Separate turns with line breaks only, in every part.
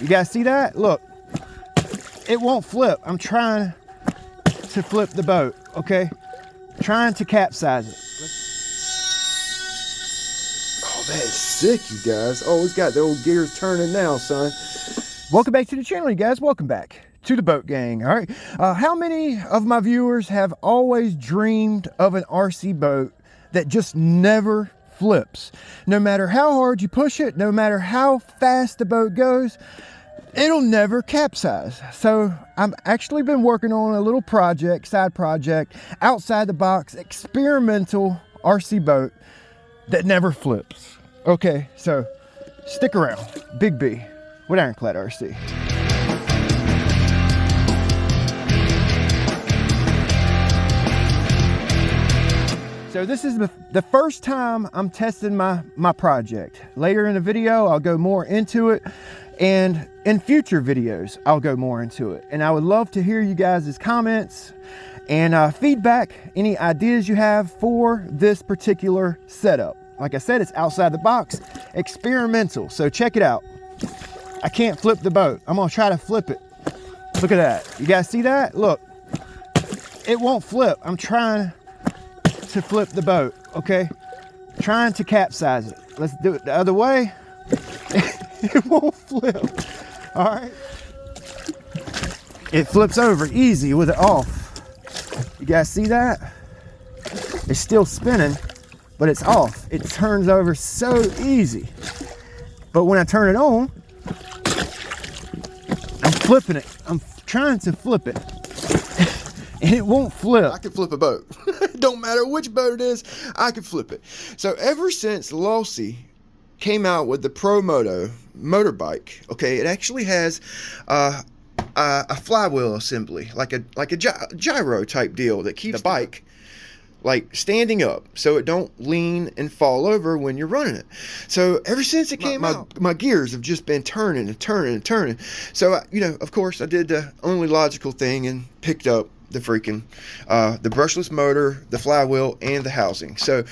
You guys see that? Look, it won't flip. I'm trying to flip the boat, okay? Trying to capsize it.
Oh, that is sick, you guys. Oh, it's got the old gears turning now, son.
Welcome back to the channel, you guys. Welcome back to the Boat Gang. All right. How many of my viewers have always dreamed of an RC boat that just never flips? No matter how hard you push it, no matter how fast the boat goes, it'll never capsize. So I've actually been working on a little project, side project, outside the box, experimental RC boat that never flips. Okay, so stick around. Big B with Ironclad RC. So this is the first time I'm testing my project. Later in the video, I'll go more into it. And in future videos, I'll go more into it. And I would love to hear you guys' comments and feedback, any ideas you have for this particular setup. Like I said, it's outside the box, experimental. So check it out. I can't flip the boat. I'm gonna try to flip it. Look at that. You guys see that? Look, it won't flip. I'm trying to flip the boat, okay? Trying to capsize it. Let's do it the other way. It won't flip. All right. It flips over easy with it off. You guys see that? It's still spinning, but it's off. It turns over so easy. But when I turn it on, I'm flipping it. I'm trying to flip it. And it won't flip.
I can flip a boat. Don't matter which boat it is, I can flip it. So ever since Lossy came out with the Pro Moto motorbike, okay, it actually has a flywheel assembly, like a gyro type deal that keeps the bike like standing up so it don't lean and fall over when you're running it. So ever since it came out, my gears have just been turning and turning and turning. So you know, of course, I did the only logical thing and picked up the freaking the brushless motor, the flywheel, and the housing. So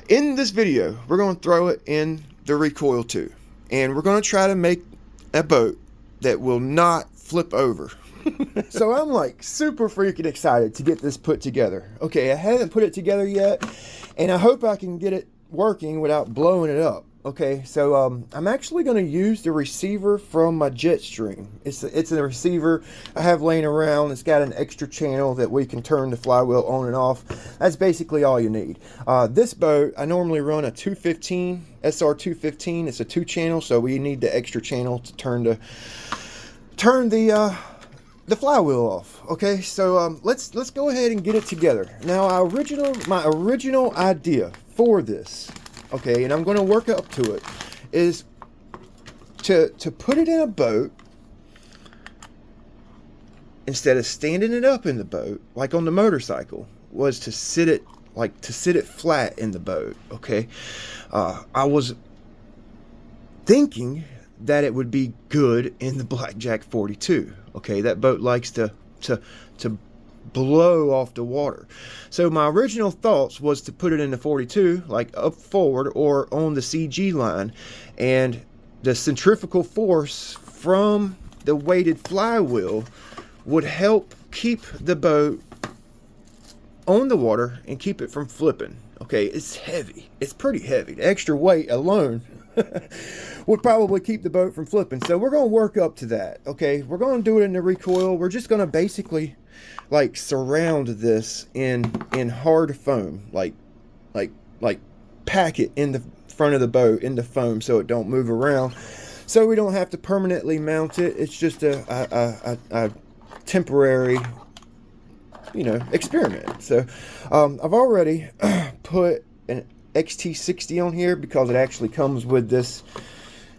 in this video, we're going to throw it in the recoil too, and we're going to try to make a boat that will not flip over. So I'm like super freaking excited to get this put together. Okay, I haven't put it together yet, and I hope I can get it working without blowing it up. Okay, so I'm actually going to use the receiver from my Jetstream. It's a receiver I have laying around. It's got an extra channel that we can turn the flywheel on and off. That's basically all you need. This boat, I normally run a 215, SR 215. It's a 2-channel, so we need the extra channel to turn the flywheel off. Okay, so let's go ahead and get it together. Now, my original idea for this, okay, and I'm going to work up to it, is to put it in a boat instead of standing it up in the boat like on the motorcycle, was to sit it flat in the boat. Okay, I was thinking that it would be good in the Blackjack 42. Okay, that boat likes to blow off the water. So my original thoughts was to put it in the 42, like up forward or on the CG line, and the centrifugal force from the weighted flywheel would help keep the boat on the water and keep it from flipping. Okay, it's heavy. It's pretty heavy. The extra weight alone would probably keep the boat from flipping. So we're going to work up to that. Okay, we're going to do it in the recoil. We're just going to basically like surround this in hard foam, like pack it in the front of the boat in the foam so it don't move around, so we don't have to permanently mount it. It's just a temporary, you know, experiment. So I've already put an XT60 on here because it actually comes with this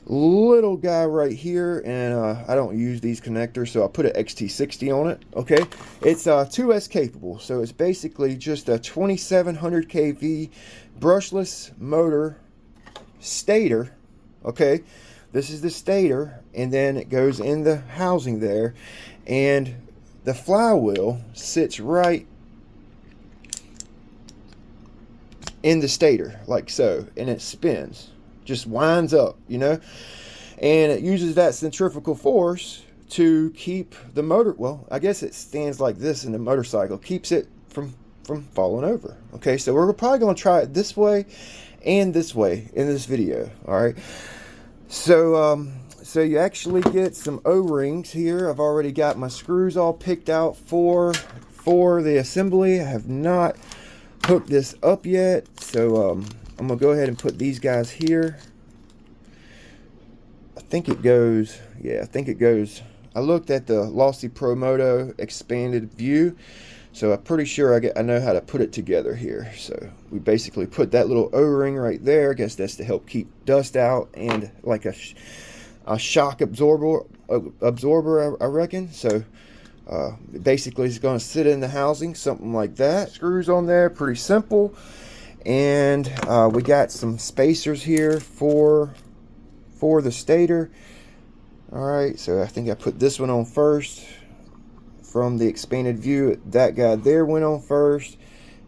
little guy right here, and I don't use these connectors, so I put an XT60 on it. Okay, it's 2S capable, so it's basically just a 2700 kV brushless motor stator. Okay, this is the stator, and then it goes in the housing there, and the flywheel sits right in the stator like so, and it spins, just winds up, you know. and it uses that centrifugal force to keep the motor, well, I guess it stands like this in the motorcycle, keeps it from falling over. Okay, so we're probably going to try it this way and this way in this video. All right, so so you actually get some O-rings here. I've already got my screws all picked out for the assembly. I have not hooked this up yet, so I'm gonna go ahead and put these guys here. I think it goes, yeah, I think it goes. I looked at the Lossy Pro Moto expanded view, so I'm pretty sure I know how to put it together here. So we basically put that little O-ring right there. I guess that's to help keep dust out, and like a shock absorber, I reckon. So basically it's going to sit in the housing, something like that. Screws on there, pretty simple. And we got some spacers here for the stator. All right, so I think I put this one on first. From the expanded view, that guy there went on first,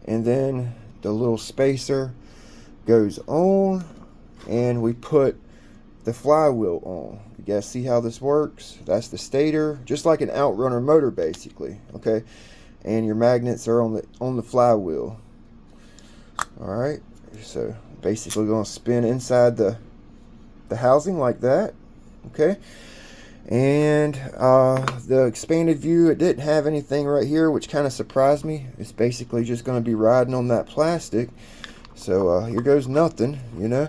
and then the little spacer goes on, and we put the flywheel on. You guys see how this works? That's the stator, just like an outrunner motor basically. Okay, and your magnets are on the flywheel. All right, so basically going to spin inside the housing like that. Okay, and the expanded view, it didn't have anything right here, which kind of surprised me. It's basically just going to be riding on that plastic. So here goes nothing, you know.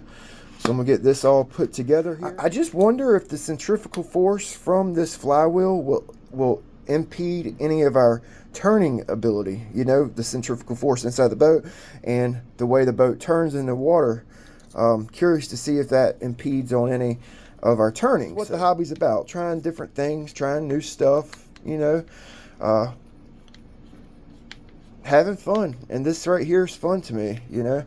So I'm gonna get this all put together here. I just wonder if the centrifugal force from this flywheel will impede any of our turning ability, you know, the centrifugal force inside the boat and the way the boat turns in the water. Curious to see if that impedes on any of our turning. What the hobby's about, trying different things, trying new stuff, you know, having fun. And this right here is fun to me, you know.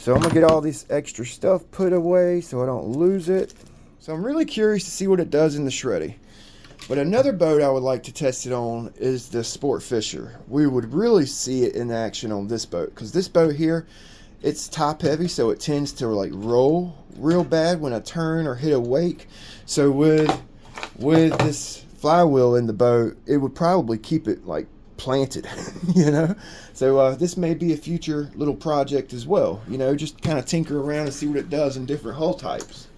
So I'm gonna get all this extra stuff put away so I don't lose it. So I'm really curious to see what it does in the shreddy. But another boat I would like to test it on is the Sport Fisher. We would really see it in action on this boat, because this boat here, it's top heavy, so it tends to like roll real bad when I turn or hit a wake. So with this flywheel in the boat, it would probably keep it like planted, you know. So this may be a future little project as well, you know, just kind of tinker around and see what it does in different hull types.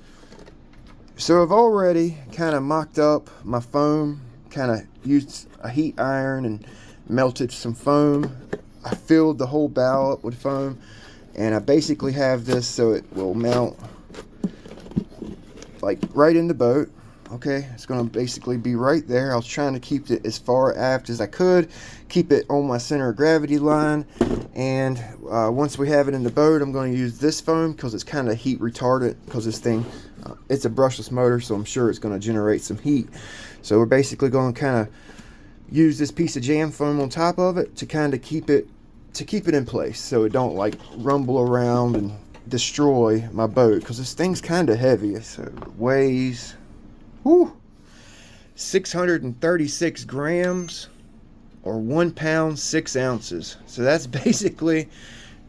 So I've already kind of mocked up my foam, kind of used a heat iron and melted some foam. I filled the whole bow up with foam, and I basically have this so it will mount like right in the boat. Okay, it's going to basically be right there. I was trying to keep it as far aft as I could, keep it on my center of gravity line. And once we have it in the boat, I'm going to use this foam because it's kind of heat retardant, because this thing, it's a brushless motor, so I'm sure it's going to generate some heat. So we're basically going to kind of use this piece of jam foam on top of it to kind of keep it in place, so it don't like rumble around and destroy my boat, because this thing's kind of heavy. So it weighs 636 grams, or 1 pound 6 ounces. So that's basically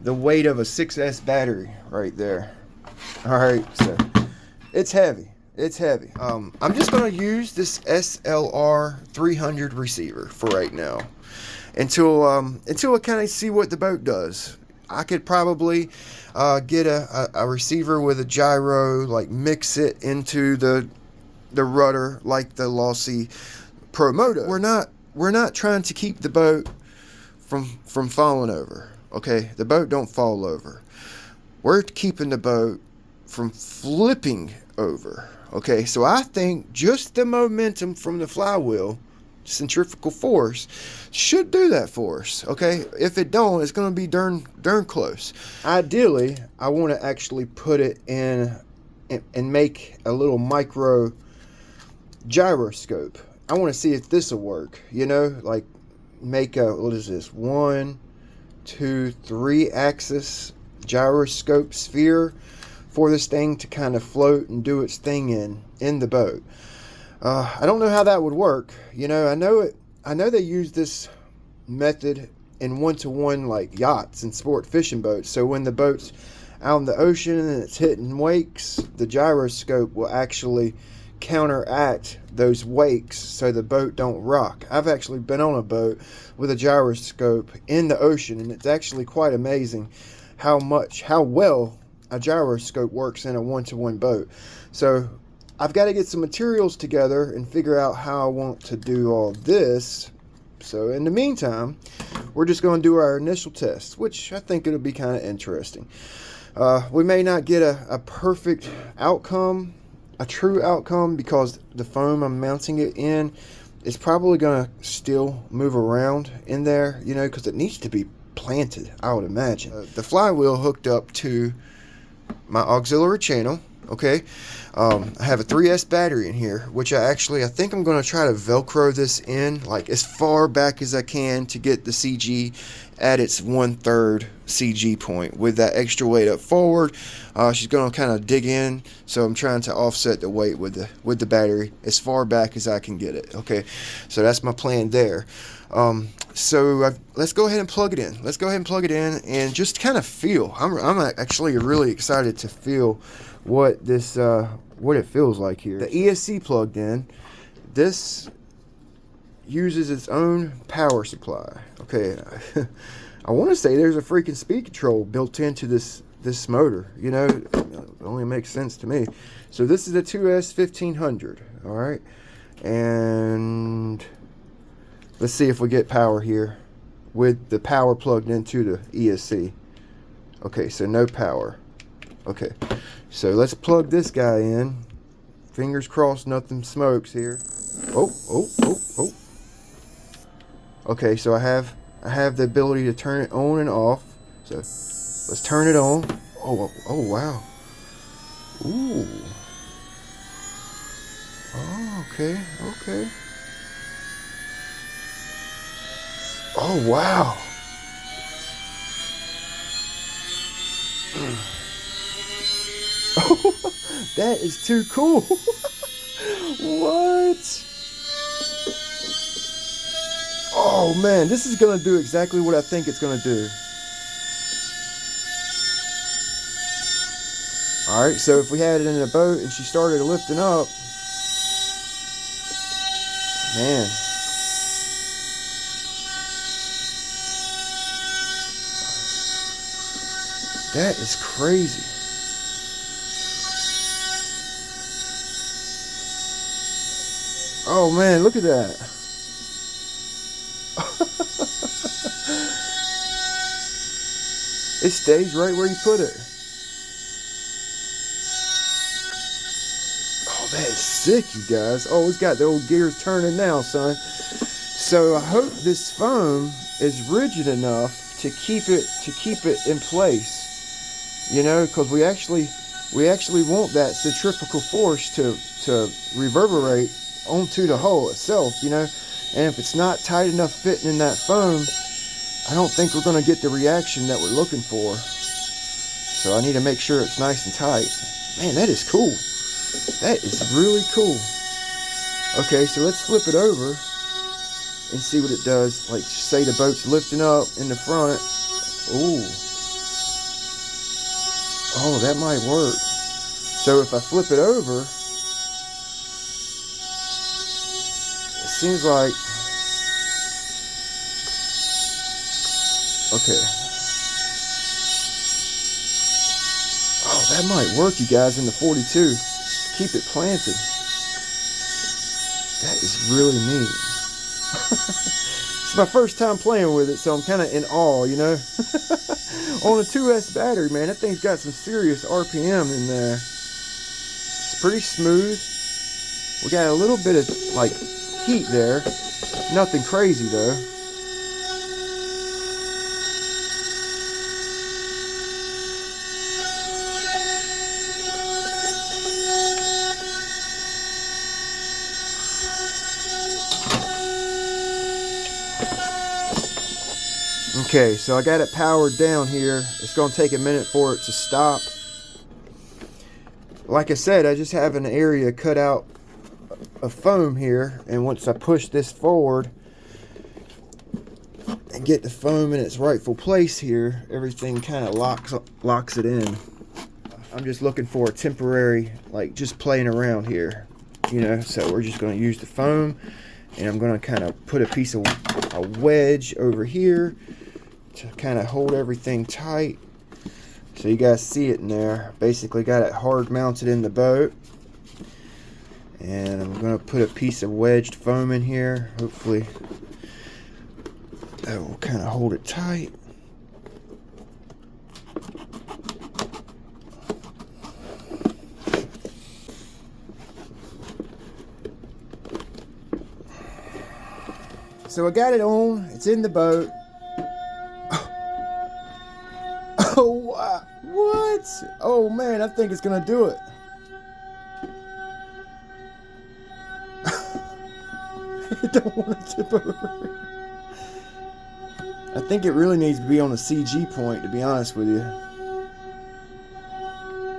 the weight of a 6S battery right there. All right, so it's heavy. It's heavy. I'm just going to use this SLR 300 receiver for right now until I kind of see what the boat does. I could probably get a receiver with a gyro, like mix it into the rudder like the Lossy Pro Moto. We're not trying to keep the boat from falling over. Okay, the boat don't fall over. We're keeping the boat from flipping over. Okay, so I think just the momentum from the flywheel, centrifugal force, should do that for us. Okay, if it don't, it's going to be darn close. Ideally, I want to actually put it in and make a little micro gyroscope. I want to see if this will work, you know, like make a, what is this, 1, 2, 3 axis gyroscope sphere for this thing to kind of float and do its thing in the boat. I don't know how that would work, you know. I know they use this method in 1-to-1 like yachts and sport fishing boats. So when the boat's out in the ocean and it's hitting wakes, the gyroscope will actually counteract those wakes so the boat don't rock. I've actually been on a boat with a gyroscope in the ocean, and it's actually quite amazing how well a gyroscope works in a one-to-one boat. So I've got to get some materials together and figure out how I want to do all this. So in the meantime, we're just going to do our initial test, which I think it'll be kind of interesting. We may not get a perfect outcome, a true outcome, because the foam I'm mounting it in is probably going to still move around in there, you know, because it needs to be planted, I would imagine. The flywheel hooked up to my auxiliary channel. Okay, I have a 3S battery in here, which I think I'm going to try to Velcro this in like as far back as I can to get the CG at its 1/3 CG point. With that extra weight up forward, she's going to kind of dig in, so I'm trying to offset the weight with the battery as far back as I can get it. Okay, so that's my plan there. Let's go ahead and plug it in. Let's go ahead and plug it in and just kind of feel. I'm actually really excited to feel what this what it feels like here. The ESC plugged in. This uses its own power supply. Okay, I want to say there's a freaking speed control built into this motor. You know, it only makes sense to me. So this is a 2S 1500. All right, and let's see if we get power here with the power plugged into the ESC. Okay, so no power. Okay, so let's plug this guy in. Fingers crossed nothing smokes here. Oh. Okay, so I have the ability to turn it on and off. So let's turn it on. Oh wow. Ooh. Oh, okay. Oh wow. Oh, that is too cool. What? Oh man, this is gonna do exactly what I think it's gonna do. Alright, so if we had it in a boat and she started lifting up, man. That is crazy. Oh man, look at that. It stays right where you put it. Oh, that is sick, you guys. Oh, it's got the old gears turning now, son. So I hope this foam is rigid enough to keep it in place. You know, because we actually want that centrifugal force to reverberate onto the hull itself, you know. And if it's not tight enough fitting in that foam, I don't think we're going to get the reaction that we're looking for. So I need to make sure it's nice and tight. Man, that is cool. That is really cool. Okay, so let's flip it over and see what it does. Like, say the boat's lifting up in the front. Ooh. Oh, that might work. So if I flip it over, it seems like, okay. Oh, that might work, you guys, in the 42. Keep it planted. That is really neat. It's my first time playing with it, so I'm kind of in awe, you know. On a 2S battery, man, that thing's got some serious RPM in there. It's pretty smooth. We got a little bit of, like, heat there. Nothing crazy, though. Okay, so I got it powered down here. It's going to take a minute for it to stop. Like I said, I just have an area cut out of foam here, and once I push this forward and get the foam in its rightful place here, everything kind of locks it in. I'm just looking for a temporary, like just playing around here, you know. So we're just going to use the foam, and I'm going to kind of put a piece of a wedge over here to kind of hold everything tight. So you guys see it in there. Basically got it hard mounted in the boat. And I'm going to put a piece of wedged foam in here. Hopefully that will kind of hold it tight. So I got it on. It's in the boat. Oh, what? Oh man, I think it's gonna do it. I don't want to tip over. I think it really needs to be on the CG point, to be honest with you.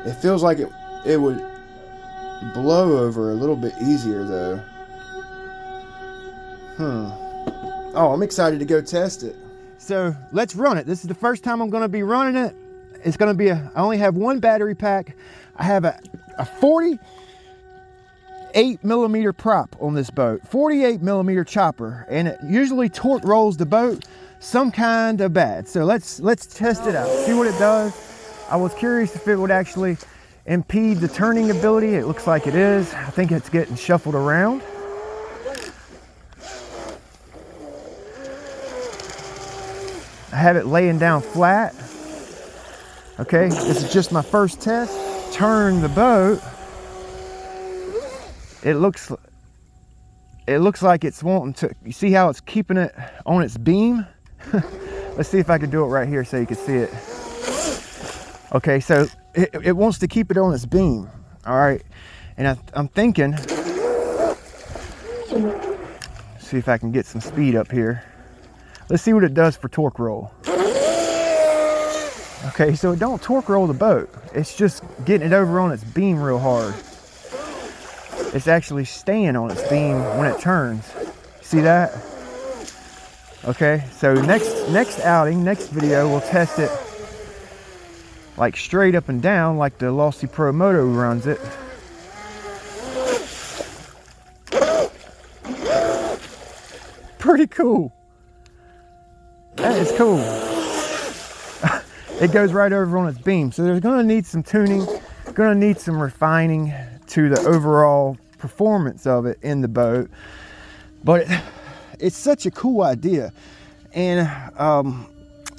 It feels like it would blow over a little bit easier though. Oh, I'm excited to go test it. So let's run it. This is the first time I'm going to be running it. It's going to be I only have one battery pack. I have a 48 millimeter prop on this boat, 48 millimeter chopper, and it usually torque rolls the boat some kind of bad. So let's test it out, see what it does. I was curious if it would actually impede the turning ability. It looks like it is. I think it's getting shuffled around. I have it laying down flat. Okay, this is just my first test. Turn the boat. It looks like it's wanting to, you see how it's keeping it on its beam? Let's see if I can do it right here so you can see it. Okay, so it wants to keep it on its beam. All right, and I'm thinking, see if I can get some speed up here. Let's see what it does for torque roll. Okay, so it don't torque roll the boat. It's just getting it over on its beam real hard. It's actually staying on its beam when it turns. See that? Okay, so next outing, next video, we'll test it like straight up and down like the Lossy Pro Moto runs it. Pretty cool. That is cool. It goes right over on its beam. So there's gonna need some tuning, gonna need some refining to the overall performance of it in the boat. But it's such a cool idea. And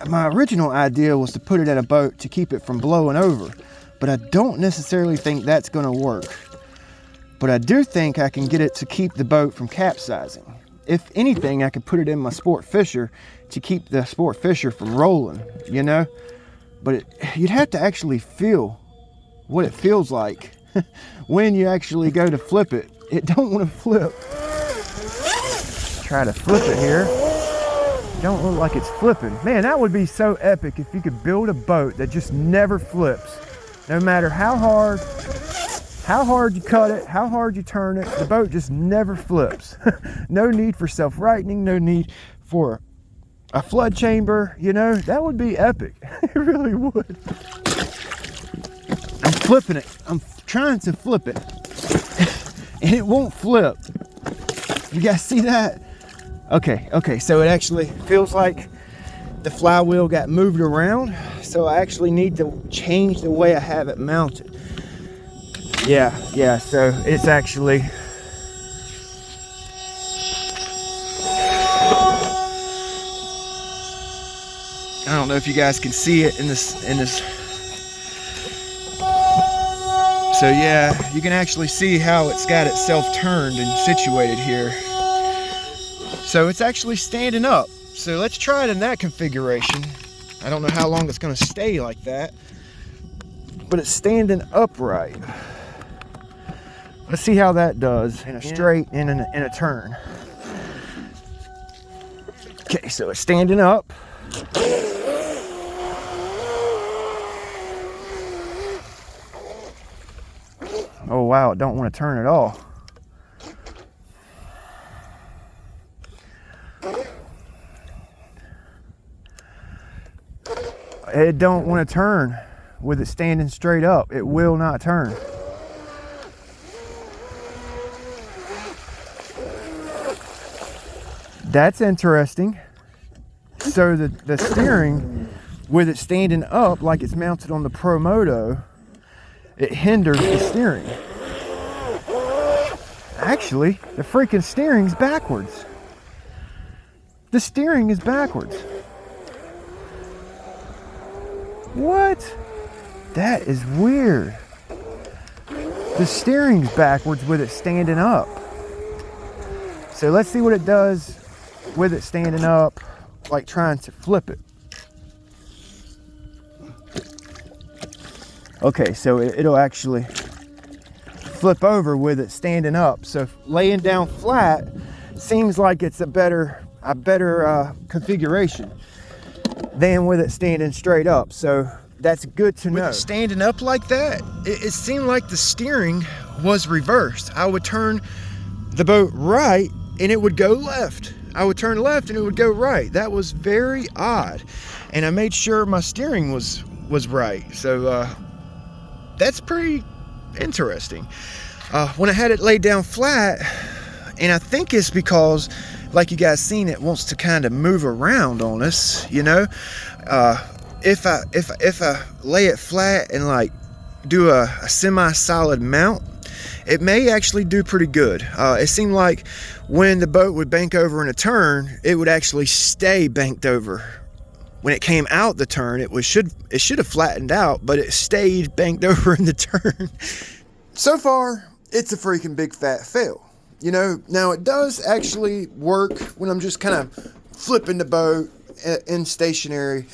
my original idea was to put it in a boat to keep it from blowing over. But I don't necessarily think that's gonna work. But I do think I can get it to keep the boat from capsizing. If anything, I could put it in my Sport Fisher to keep the Sport Fisher from rolling, you know? But you'd have to actually feel what it feels like when you actually go to flip it. It don't want to flip. Try to flip it here. Don't look like it's flipping. Man, that would be so epic if you could build a boat that just never flips. No matter how hard you cut it, how hard you turn it, the boat just never flips. No need for self-rightening, no need for a flood chamber, you know, that would be epic. It really would. I'm flipping it. I'm trying to flip it. And it won't flip. You guys see that? Okay, so it actually feels like the flywheel got moved around. So I actually need to change the way I have it mounted. Yeah, so it's actually, I don't know if you guys can see it in this. So yeah, you can actually see how it's got itself turned and situated here. So it's actually standing up. So let's try it in that configuration. I don't know how long it's gonna stay like that, but it's standing upright. Let's see how that does in a straight and in a turn. Okay, so it's standing up. Oh wow, it don't want to turn at all. It don't want to turn
with it standing straight up. It will not turn. That's interesting. So the steering, with it standing up like it's mounted on the Pro Moto, it hinders the steering. Actually, the freaking steering's backwards. The steering is backwards. What? That is weird. The steering's backwards with it standing up. So let's see what it does with it standing up, like trying to flip it. Okay, so it'll actually flip over with it standing up. So laying down flat seems like it's a better configuration than with it standing straight up. So that's good to know. With it standing up like that, it seemed like the steering was reversed. I would turn the boat right and it would go left. I would turn left and it would go right. That was very odd. And I made sure my steering was right. So that's pretty interesting. When I had it laid down flat, and I think it's because, like you guys seen, it wants to kind of move around on us, you know. If I lay it flat and like do a semi-solid mount, it may actually do pretty good. It seemed like when the boat would bank over in a turn, it would actually stay banked over. When it came out the turn, it should have flattened out, but it stayed banked over in the turn. So far, it's a freaking big fat fail. You know, now it does actually work when I'm just kind of flipping the boat in stationary,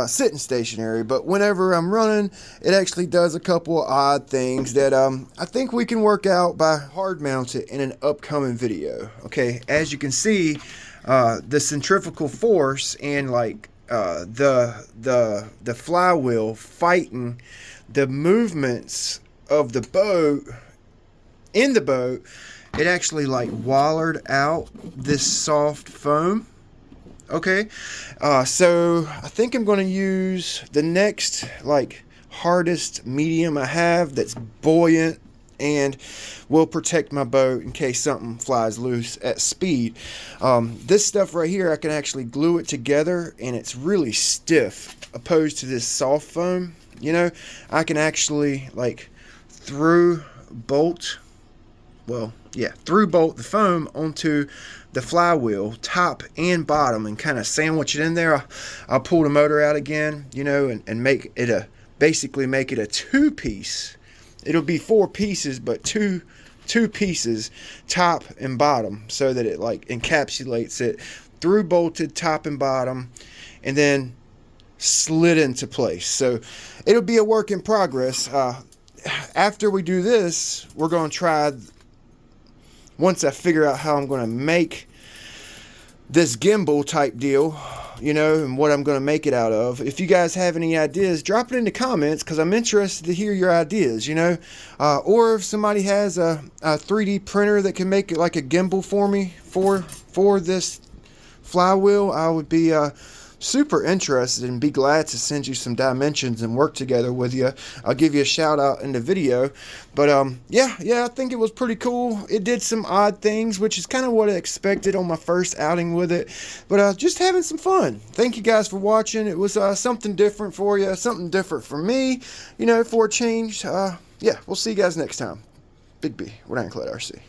sitting stationary, but whenever I'm running, it actually does a couple of odd things that I think we can work out by hard mount it in an upcoming video. Okay, as you can see, the centrifugal force and like the flywheel fighting the movements of the boat in the boat, it actually like wallered out this soft foam. Okay, so I think I'm going to use the next like hardest medium I have that's buoyant and will protect my boat in case something flies loose at speed. This stuff right here, I can actually glue it together and it's really stiff opposed to this soft foam. You know, I can actually like through bolt the foam onto the flywheel, top and bottom, and kind of sandwich it in there. I'll pull the motor out again, you know, and make it basically make it a two-piece. It'll be 4 pieces, but two pieces, top and bottom, so that it like encapsulates it, through bolted top and bottom, and then slid into place. So it'll be a work in progress. After we do this, we're going to try, once I figure out how I'm going to make this gimbal type deal, you know, and what I'm going to make it out of. If you guys have any ideas, drop it in the comments, because I'm interested to hear your ideas, you know. Or if somebody has a 3D printer that can make it like a gimbal for me for this flywheel, I would be super interested and be glad to send you some dimensions and work together with you. I'll give you a shout out in the video. But yeah, I think it was pretty cool. It did some odd things, which is kind of what I expected on my first outing with it. But just having some fun. Thank you guys for watching. It was something different for you, something different for me, you know, for a change. Yeah, we'll see you guys next time. Big B with Ironclade RC.